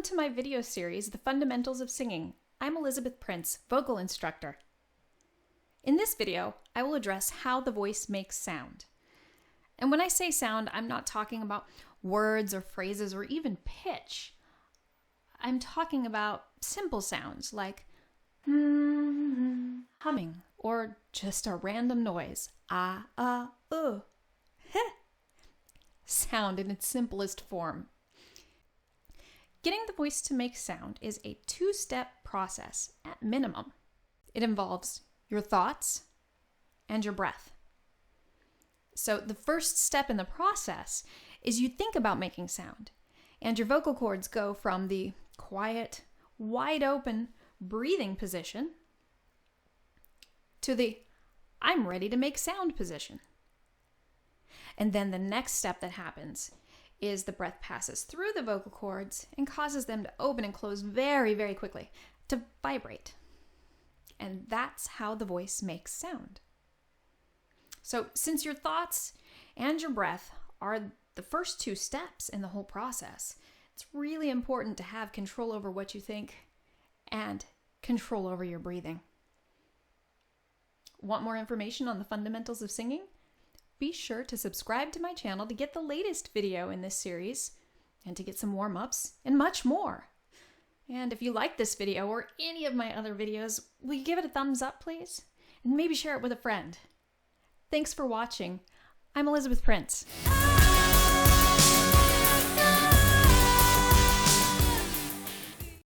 to my video series, The Fundamentals of Singing. I'm Elizabeth Prince, vocal instructor. In this video, I will address how the voice makes sound. And when I say sound, I'm not talking about words or phrases or even pitch. I'm talking about simple sounds like humming or just a random noise. Sound in its simplest form. Getting the voice to make sound is a two-step process at minimum. It involves your thoughts and your breath. So the first step in the process is you think about making sound, and your vocal cords go from the quiet, wide open breathing position to the I'm ready to make sound position. And then the next step that happens is the breath passes through the vocal cords and causes them to open and close very, very quickly, to vibrate. And that's how the voice makes sound. So since your thoughts and your breath are the first two steps in the whole process, it's really important to have control over what you think and control over your breathing. Want more information on the fundamentals of singing? Be sure to subscribe to my channel to get the latest video in this series and to get some warm-ups and much more. And if you like this video or any of my other videos, will you give it a thumbs up, please? And maybe share it with a friend. Thanks for watching. I'm Elizabeth Prince.